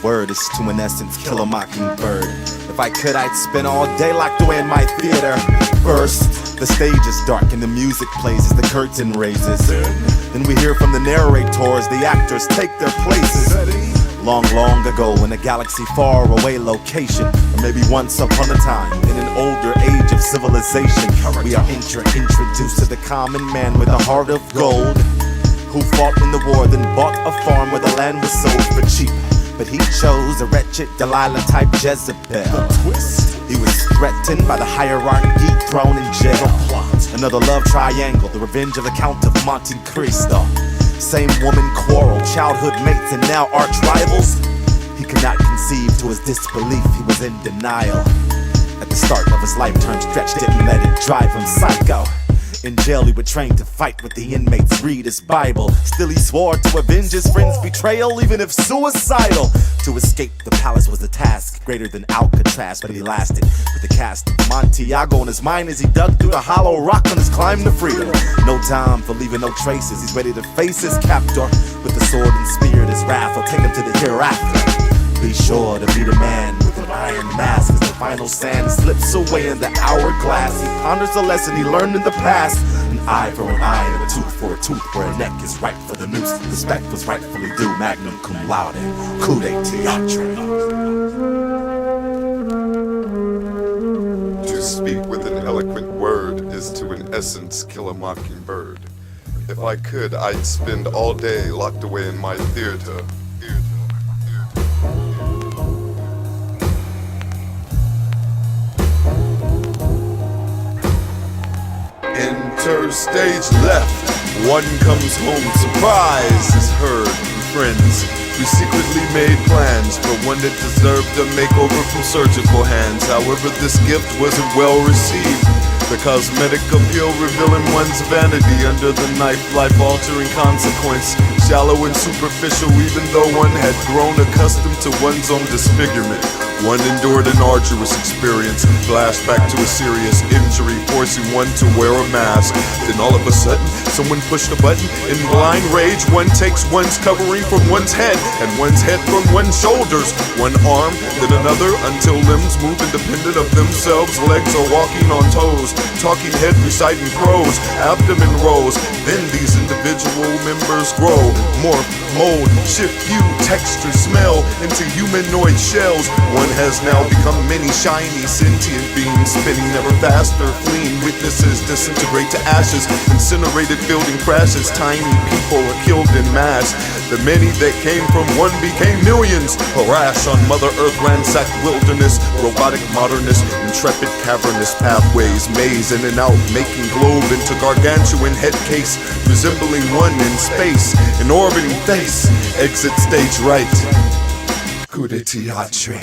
word is to, in essence, kill a mockingbird. If I could, I'd spend all day locked away in my theater. First, the stage is dark and the music plays as the curtain raises. Then we hear from the narrators, the actors take their places. Long, long ago in a galaxy far away location, or maybe once upon a time in an older age of civilization, we are introduced to the common man with a heart of gold, who fought in the war, then bought a farm where the land was sold for cheap. But he chose a wretched Delilah-type Jezebel. He was threatened by the hierarchy, thrown in jail. Another love triangle, the revenge of the Count of Monte Cristo. Same woman quarrel, childhood mates, and now arch rivals. He could not conceive to his disbelief, he was in denial. At the start of his life term stretch, didn't let it drive him psycho. In jail he would train to fight with the inmates, read his Bible. Still he swore to avenge his friend's betrayal, even if suicidal. To escape the palace was a task greater than Alcatraz, but he lasted with the cast of Montiago on his mind as he dug through the hollow rock on his climb to freedom. No time for leaving no traces, he's ready to face his captor. With the sword and spear at his wrath, he'll take him to the hereafter. Be sure to be the man with an iron mask as the final sand slips away in the hourglass. He ponders the lesson he learned in the past. An eye for an eye and a tooth for a tooth, where a neck is right for the noose. Respect was rightfully due, magnum cum laude, Coup De Theatre. To speak with an eloquent word is to in essence kill a mockingbird. If I could, I'd spend all day locked away in my theater. Enter stage left. One comes home, surprise is heard from friends who secretly made plans for one that deserved a makeover from surgical hands. However, this gift wasn't well received. The cosmetic appeal revealing one's vanity under the knife, life-altering consequence. Shallow and superficial, even though one had grown accustomed to one's own disfigurement. One endured an arduous experience, flashback to a serious injury, forcing one to wear a mask. Then all of a sudden, someone pushed a button. In blind rage, one takes one's covering from one's head, and one's head from one's shoulders. One arm, then another, until limbs move independent of themselves. Legs are walking on toes, talking head reciting prose, abdomen rolls. Then these individual members grow, morph, mold, shift hue, texture, smell into humanoid shells. One has now become many shiny, sentient beings, spinning ever faster, fleeing witnesses disintegrate to ashes, incinerated building crashes. Tiny people are killed in mass. The many that came from one became millions. Harass on Mother Earth, ransacked wilderness, robotic modernist, intrepid cavernous pathways, maze in and out, making globe into gargantuan head case, resembling one in space, an orbiting face. Exit stage right. Coup De Theatre.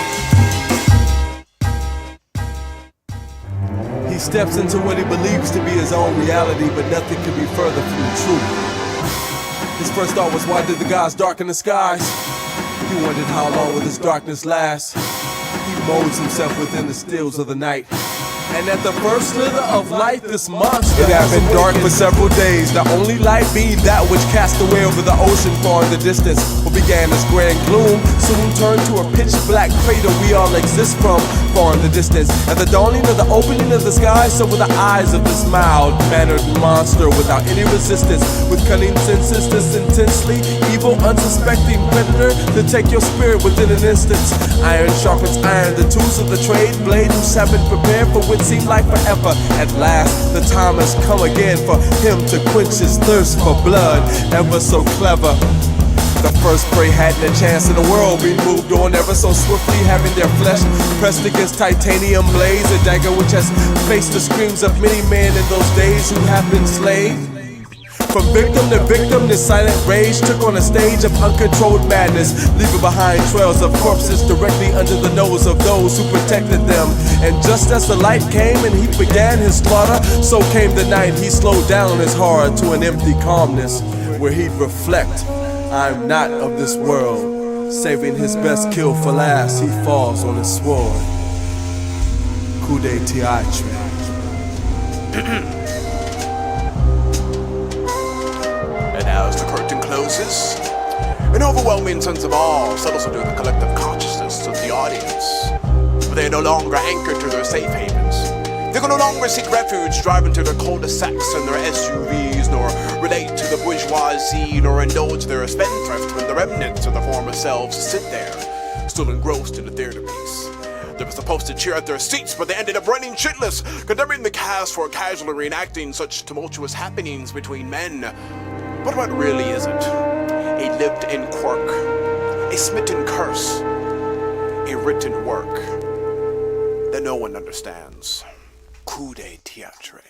He steps into what he believes to be his own reality, but nothing could be further from the truth. His first thought was, why did the gods darken the skies? He wondered how long will this darkness last. He molds himself within the stills of the night. And at the first slither of light, this monster it had been dark for several days, the only light being that which cast away over the ocean far in the distance. What began as grand gloom soon turned to a pitch black crater we all exist from far in the distance. At the dawning of the opening of the sky, so were the eyes of this mild-mannered monster without any resistance, with cunning senses, this intensely evil, unsuspecting predator to take your spirit within an instant. Iron sharpens iron, the tools of the trade blade whose have been prepared for what seemed like forever. At last, the time has come again for him to quench his thirst for blood, ever so clever. The first prey hadn't a chance in the world, being moved on ever so swiftly, having their flesh pressed against titanium blades, a dagger which has faced the screams of many men in those days who have been slain. From victim to victim, this silent rage took on a stage of uncontrolled madness, leaving behind trails of corpses directly under the nose of those who protected them. And just as the light came and he began his slaughter, so came the night. He slowed down his horror to an empty calmness, where he'd reflect, I'm not of this world. Saving his best kill for last, he falls on his sword. Coup De Theatre. And now as the curtain closes, An overwhelming sense of awe settles into the collective consciousness of the audience. But they are no longer anchored to their safe havens. They can no longer seek refuge driving to their cul-de-sacs in their SUVs, nor relate to the bourgeoisie, nor indulge their spendthrift when the remnants of their former selves sit there, still engrossed in the theater piece. They were supposed to cheer at their seats, but they ended up running shitless, condemning the cast for casually reenacting such tumultuous happenings between men. But what really is it? A lived-in quirk, a smitten curse, a written work that no one understands. Coup De Theatre.